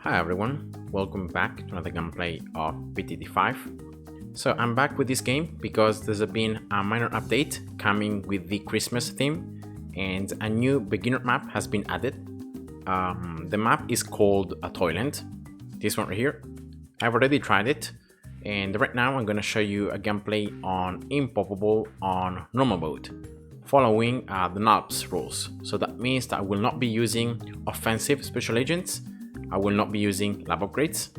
Hi everyone, welcome back to another gameplay of BTD5. So I'm back with this game because there's been a minor update coming with the Christmas theme and a new beginner map has been added. The map is called Toyland, this one right here. I've already tried it and right now I'm going to show you a gameplay on Impoppable on normal mode, following the NALPS rules. So that means that I will not be using offensive special agents, I will not be using lab upgrades,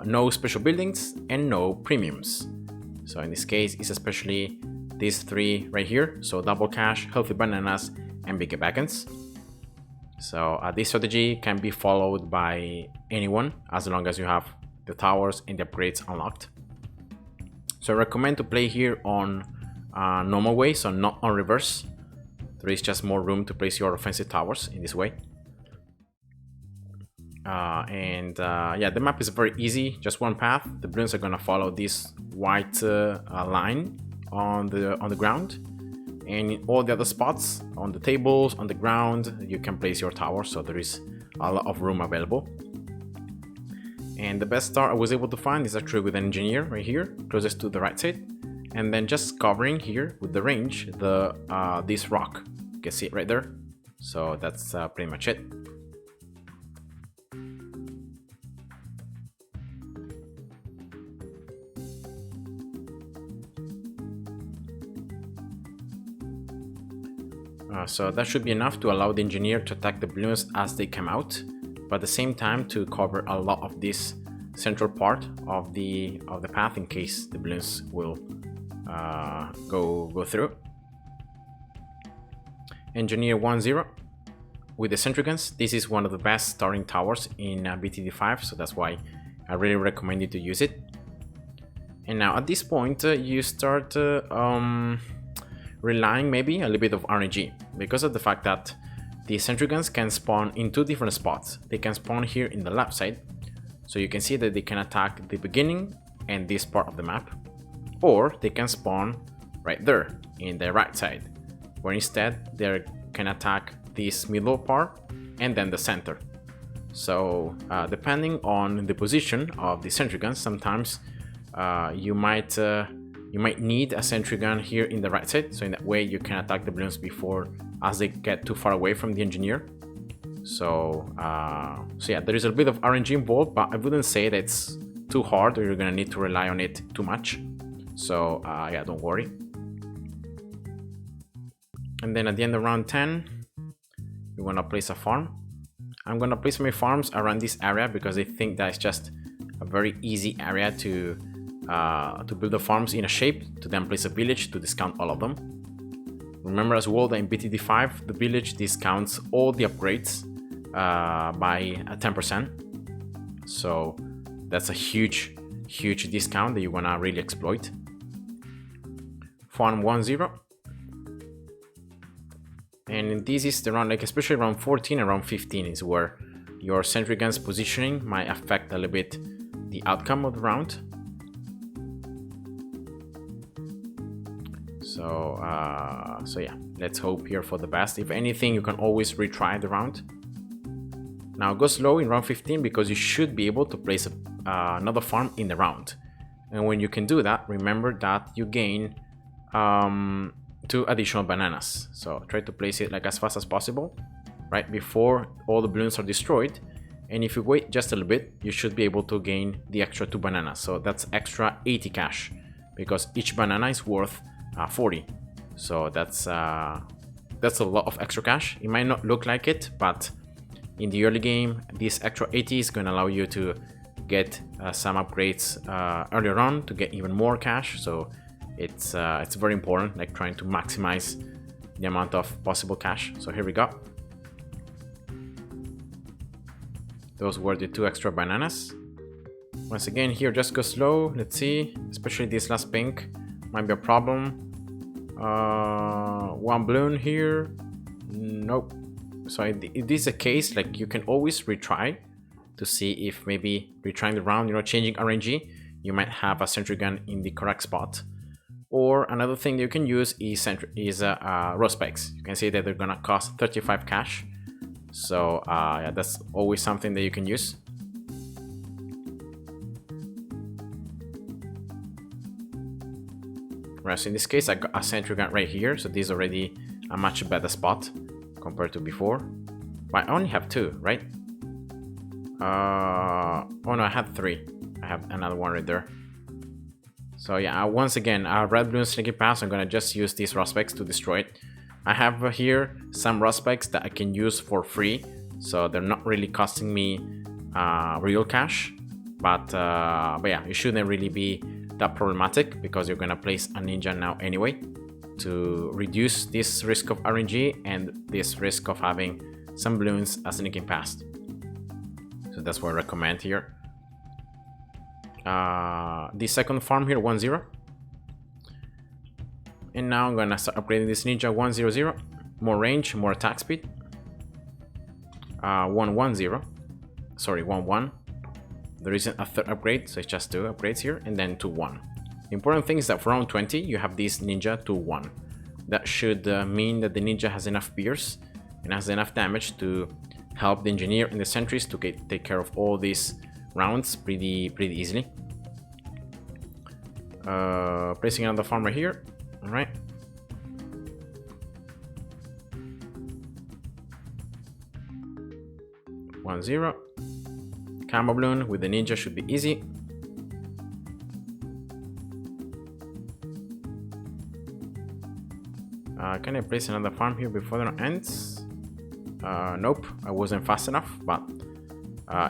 no special buildings, and no premiums. So in this case, it's especially these three right here. So double cash, healthy bananas, and bigger wagons. So this strategy can be followed by anyone as long as you have the towers and the upgrades unlocked. So I recommend to play here on normal way, so not on reverse. There is just more room to place your offensive towers in this way. Yeah, the map is very easy, just one path. The Bloons are gonna follow this white line on the ground, and in all the other spots, on the tables, on the ground, you can place your tower, so there is a lot of room available. And the best start I was able to find is actually with an engineer right here, closest to the right side, and then just covering here with the range this rock. You can see it right there. So that's pretty much it. So that should be enough to allow the engineer to attack the balloons as they come out, but at the same time to cover a lot of this central part of the path in case the balloons will go through. Engineer 1-0 with the sentry guns. This is one of the best starting towers in BTD5, so that's why I really recommend you to use it. And now at this point you start relying maybe a little bit of RNG because of the fact that the sentry guns can spawn in two different spots. They can spawn here in the left side, so you can see that they can attack the beginning and this part of the map, or they can spawn right there in the right side, where instead they can attack this middle part and then the center. So depending on the position of the sentry guns, sometimes you might need a sentry gun here in the right side, so in that way you can attack the balloons before as they get too far away from the engineer. So yeah, there is a bit of RNG involved, but I wouldn't say that it's too hard or you're gonna need to rely on it too much. So yeah, don't worry. And then at the end of round 10, you wanna place a farm. I'm gonna place my farms around this area because I think that it's just a very easy area to build the farms in a shape, to then place a village to discount all of them. Remember as well that in BTD5 the village discounts all the upgrades by 10%, so that's a huge discount that you wanna really exploit. Farm 1-0, and this is the round, like especially around 14 and around 15 is where your sentry guns positioning might affect a little bit the outcome of the round. So yeah, let's hope here for the best. If anything, you can always retry the round. Now go slow in round 15 because you should be able to place another farm in the round. And when you can do that, remember that you gain 2 additional bananas. So try to place it like as fast as possible, right before all the balloons are destroyed. And if you wait just a little bit, you should be able to gain the extra 2 bananas. So that's extra 80 cash because each banana is worth 40. So that's a lot of extra cash. It might not look like it, but in the early game this extra 80 is going to allow you to get some upgrades earlier on to get even more cash. So it's very important, like trying to maximize the amount of possible cash. So here we go. Those were the 2 extra bananas. Once again here, just go slow. Let's see, especially this last pink might be a problem. 1 balloon here, nope. So if this is a case, like you can always retry to see if maybe retrying the round, changing RNG, you might have a sentry gun in the correct spot. Or another thing you can use is row spikes. You can see that they're gonna cost 35 cash. So yeah, that's always something that you can use. Right, so in this case I got a sentry gun right here, so this is already a much better spot compared to before. But I only have 2, right? Oh no, I had 3. I have another one right there. So yeah, once again, red balloon sneaky pass, I'm gonna just use these prospects to destroy it. I have here some prospects that I can use for free, so they're not really costing me real cash. But yeah, it shouldn't really be that problematic because you're gonna place a ninja now anyway to reduce this risk of RNG and this risk of having some balloons as sneaking past. So that's what I recommend here. The second farm here, 1-0. And now I'm gonna start upgrading this ninja, 1-0-0. More range, more attack speed. 1-1-0. Sorry, 1-1. There isn't a third upgrade, so it's just 2 upgrades here, and then 2-1. The important thing is that for round 20, you have this ninja 2-1. That should mean that the ninja has enough pierce and has enough damage to help the engineer and the sentries to take care of all these rounds pretty easily. Placing another farm right here. All right. One zero. Camo balloon with the ninja should be easy. Can I place another farm here before the ends? Nope, I wasn't fast enough, but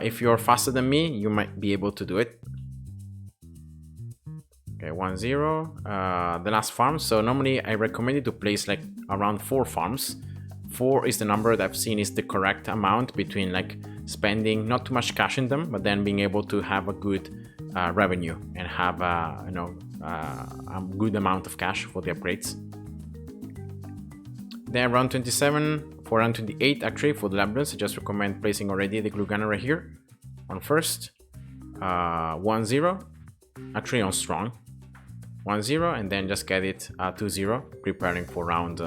if you're faster than me, you might be able to do it. Okay, 1-0. The last farm. So normally I recommend you to place like around 4 farms. 4 is the number that I've seen is the correct amount between like spending not too much cash in them, but then being able to have a good revenue and have a good amount of cash for the upgrades. Then round 27. For round 28, actually, for the Bloons, I just recommend placing already the glue gunner right here on first. 1-0, actually on strong. 1-0, and then just get it 2-0, preparing for round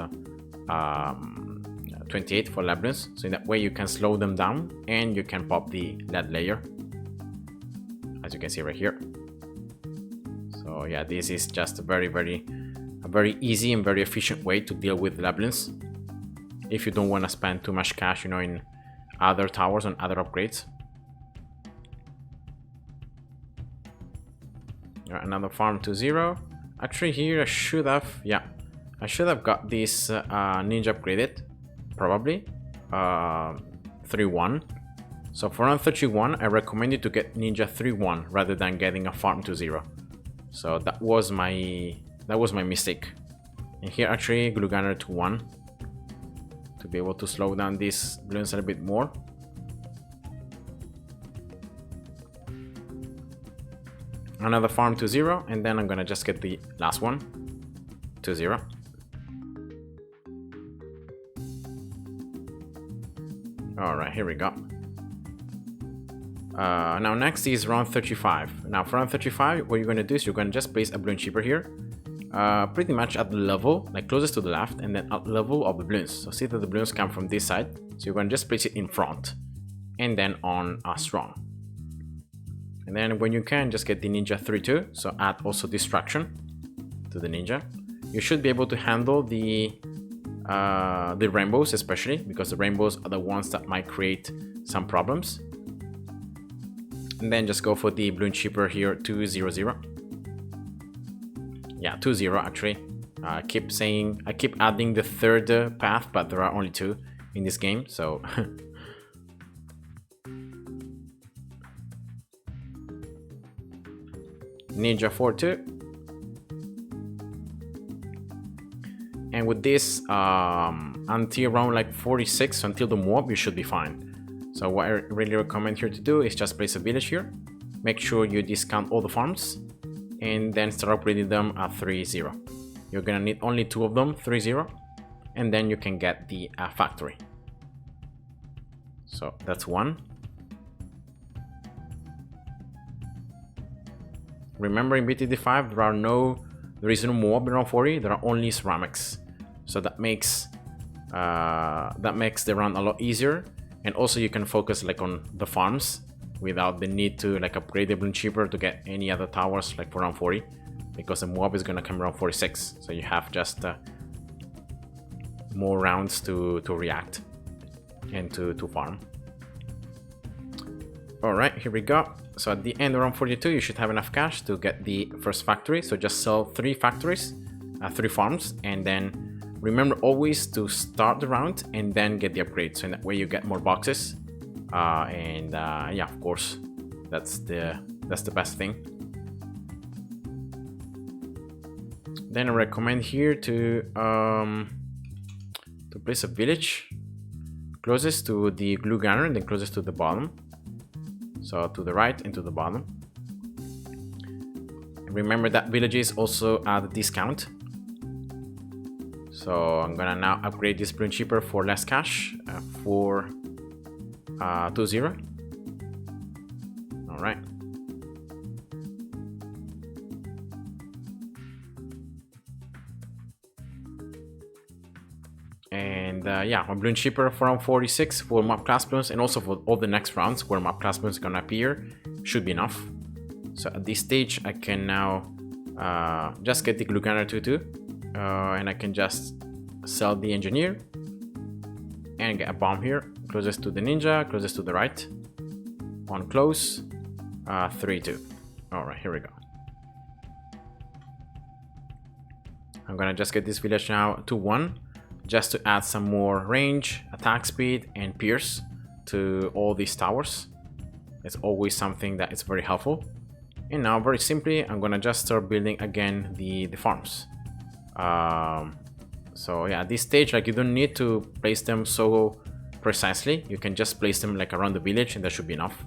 28 for Bloons. So in that way, you can slow them down and you can pop the lead layer, as you can see right here. So yeah, this is just a very easy and very efficient way to deal with Bloons. If you don't want to spend too much cash, you know, in other towers and other upgrades. Another farm 2-0. Actually, here I should have, yeah, I should have got this ninja upgraded, probably 3-1. So for round 31, I recommend you to get ninja 3-1 rather than getting a farm 2-0. So that was my mistake. And here actually glue gunner 2-1. To be able to slow down these balloons a little bit more. Another farm 2-0, and then I'm gonna just get the last one 2-0. All right, here we go. Now next is round 35. Now for round 35, what you're gonna do is you're gonna just place a balloon shipper here. Pretty much at the level, like closest to the left, and then at level of the balloons. So see that the balloons come from this side, so you're going to just place it in front, and then on strong. And then when you can, just get the ninja 3-2, so add also distraction to the ninja. You should be able to handle the rainbows, especially because the rainbows are the ones that might create some problems. And then just go for the balloon shipper here 2-0-0. Yeah, 2-0 actually. I keep adding the third path, but there are only 2 in this game, so ninja 4-2. And with this, until around like 46, until the mob, you should be fine. So what I really recommend here to do is just place a village here. Make sure you discount all the farms, and then start upgrading them at 3-0. You're gonna need only 2 of them, 3-0, and then you can get the factory. So that's 1. Remember, in BTD5 there is no mob around 40. There are only ceramics, so that makes the run a lot easier. And also you can focus like on the farms without the need to like upgrade the Bloon cheaper to get any other towers like for round 40, because the mob is gonna come around 46, so you have just more rounds to react and to farm. Alright, here we go. So at the end of round 42 you should have enough cash to get the first factory, so just sell 3 factories, 3 farms, and then remember always to start the round and then get the upgrade, so in that way you get more boxes. Yeah, of course, that's the best thing. Then I recommend here to place a village closest to the glue gunner and then closest to the bottom. So to the right and to the bottom. Remember that villages also at a discount. So I'm gonna now upgrade this Bloon cheaper for less cash, for 20. All right. And yeah, a Bloon cheaper for round 46 for map class Bloons, and also for all the next rounds where map class Bloons gonna appear should be enough. So at this stage I can now just get the glue gunner 2-2, and I can just sell the engineer and get a bomb here closest to the ninja, closest to the right, on close, 3-2. All right, here we go. I'm gonna just get this village now to 1, just to add some more range, attack speed, and pierce to all these towers. It's always something that is very helpful. And now, very simply, I'm gonna just start building again the farms. So yeah, at this stage, like, you don't need to place them so precisely. You can just place them like around the village, and that should be enough.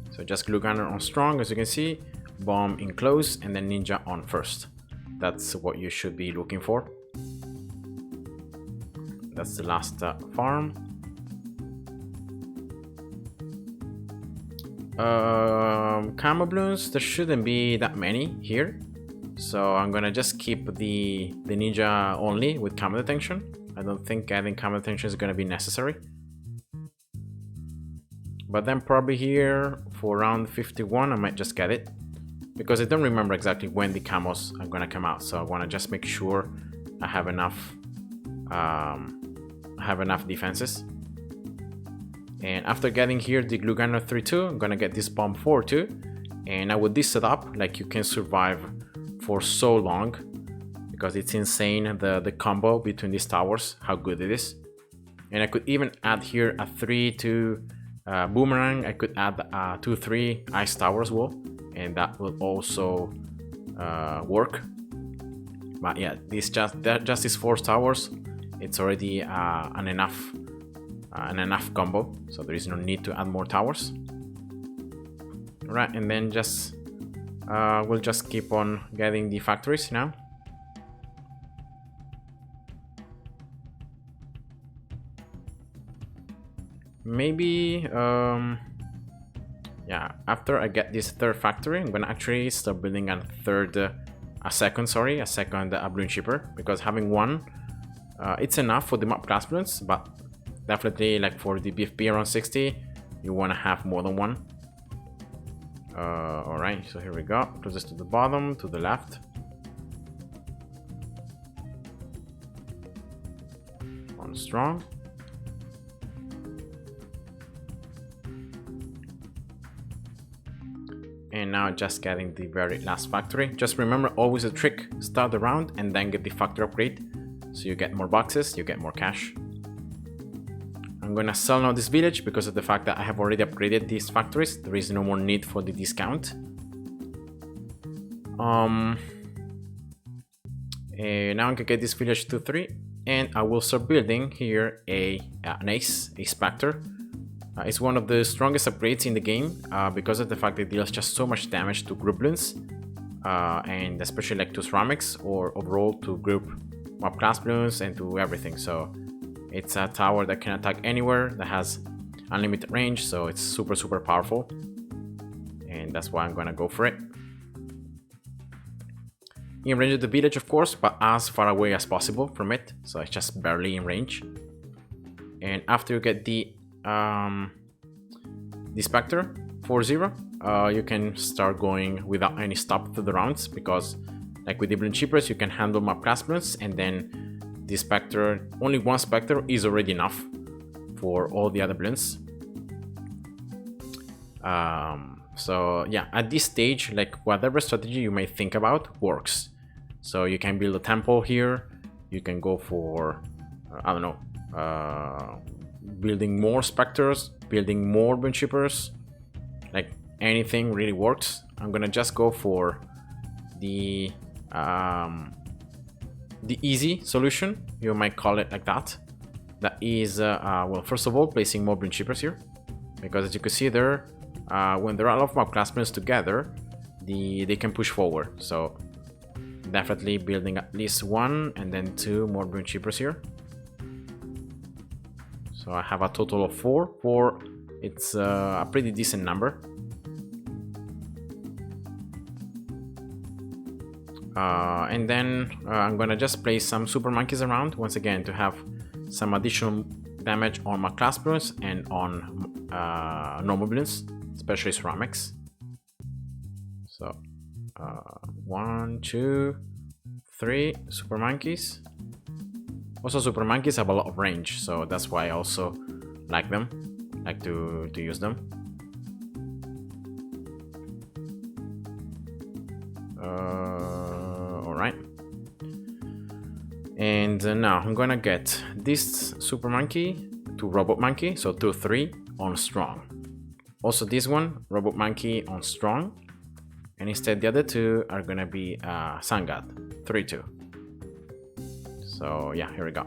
So just glue gunner on strong, as you can see, bomb in close, and then ninja on first. That's what you should be looking for. That's the last farm. Camo Bloons, there shouldn't be that many here, so I'm gonna just keep the ninja only with camo detection. I don't think adding camo detection is gonna be necessary. But then probably here for round 51 I might just get it, because I don't remember exactly when the camos are gonna come out, so I want to just make sure I have enough defenses. And after getting here the glue gunner 3-2, I'm gonna get this bomb 4-2, and now with this setup, like, you can survive for so long, because it's insane the combo between these towers, how good it is. And I could even add here a 3-2 boomerang. I could add a 2-3 ice tower as well, and that will also work. But yeah, just these 4 towers, it's already an enough combo, so there is no need to add more towers. Right, and then just we'll just keep on getting the factories now. Maybe yeah, after I get this third factory, I'm gonna actually start building a second Bloon shipper, because having one, it's enough for the map class Bloons, but definitely, like, for the BFP around 60, you want to have more than one. All right, so here we go, closest to the bottom, to the left. On strong. And now just getting the very last factory. Just remember, always a trick, start the round and then get the factory upgrade, so you get more boxes, you get more cash. I'm gonna sell now this village because of the fact that I have already upgraded these factories. There is no more need for the discount. And now I can get this village to 3, and I will start building here an ace spectre. It's one of the strongest upgrades in the game, because of the fact that it deals just so much damage to group Bloons, and especially like to ceramics, or overall to group mob class Bloons and to everything. So it's a tower that can attack anywhere, that has unlimited range, so it's super powerful, and that's why I'm gonna go for it. in range of the village, of course, but as far away as possible from it. So it's just barely in range. And after you get the Spectre 4-0, you can start going without any stop through the rounds, because like with the Bloon Cheapers, you can handle map class Bloons, and then the Spectre, only one Spectre is already enough for all the other Bloons. So yeah, at this stage, like whatever strategy you may think about works. So you can build a temple here, you can go for, I don't know, building more Spectres, building more Bloon Cheapers, like anything really works. I'm gonna just go for the easy solution, you might call it like that. That is, well, first of all, placing more Bloon Cheapers here, because as you can see there, when there are a lot of mob class Bloons together, they can push forward. So definitely building at least one and then two more Bloon Cheapers here. So I have a total of 4. 4, it's a pretty decent number. And then I'm gonna just place some super monkeys around once again to have some additional damage on my class Bloons and on normal Bloons, especially ceramics. So 1, 2, 3 super monkeys. Also, super monkeys have a lot of range, so that's why I also like them, like to use them. Alright. And now I'm gonna get this super monkey to robot monkey, so 2-3 on strong. Also this one, robot monkey on strong. And instead the other two are gonna be Sun God, 3-2. So yeah, here we go.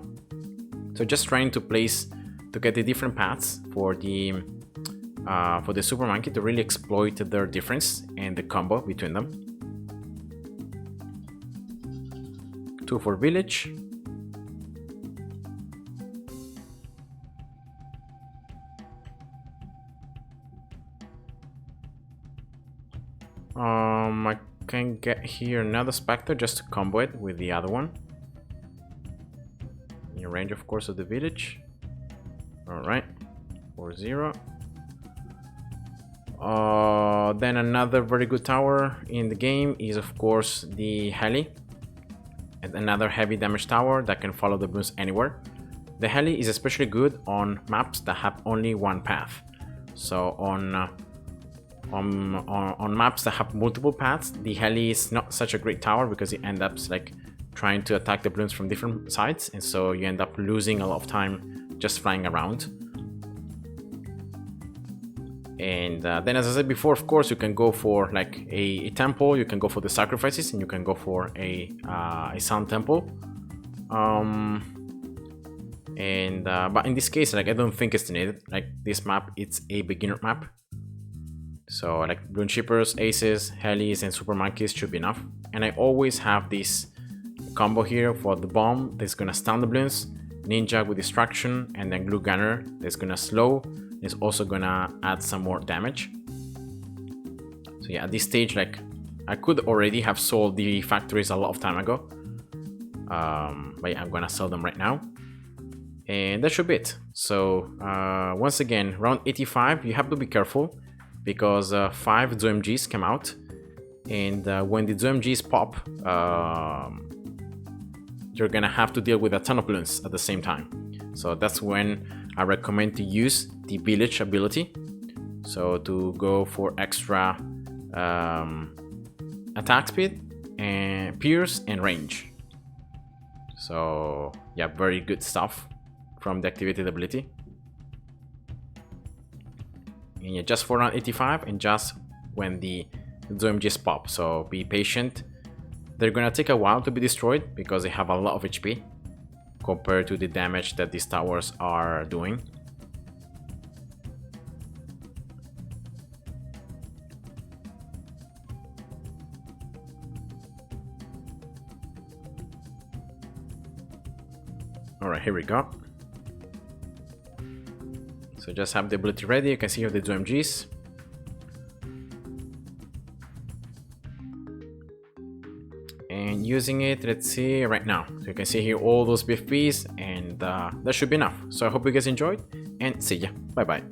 So just trying to place, to get the different paths for the super monkey to really exploit their difference and the combo between them. 2 for village. I can get here another Spectre just to combo it with the other one. In range, of course, of the village. Alright, 4-0. Then another very good tower in the game is, of course, the Heli. And another heavy damage tower that can follow the Bloons anywhere. The Heli is especially good on maps that have only one path. So on maps that have multiple paths, the Heli is not such a great tower because it ends up like trying to attack the Bloons from different sides, and so you end up losing a lot of time just flying around. And then, as I said before, of course, you can go for like a temple, you can go for the sacrifices, and you can go for a sun temple. But in this case, like I don't think it's needed. Like this map, it's a beginner map. So like Bloon Cheapers, Aces, Helis, and Super Monkeys should be enough. And I always have this combo here for the bomb that's gonna stun the Bloons, Ninja with distraction, and then Glue Gunner that's gonna slow. It's also gonna add some more damage. So yeah, at this stage, like I could already have sold the factories a lot of time ago. But yeah, I'm gonna sell them right now. And that should be it. So once again, round 85, you have to be careful because 5 ZOMGs come out. And when the ZOMGs pop, you're gonna have to deal with a ton of Bloons at the same time. So that's when I recommend to use the village ability. So to go for extra attack speed and pierce and range. So yeah, very good stuff from the activated ability. And yeah, just for round 85 and just when the ZOMGs pop. So be patient. They're gonna take a while to be destroyed because they have a lot of HP compared to the damage that these towers are doing. Alright, here we go. So just have the ability ready. You can see here the ZOMGs. and using it, let's see, right now. So you can see here all those BFPs, and that should be enough. So I hope you guys enjoyed, and see ya. Bye bye.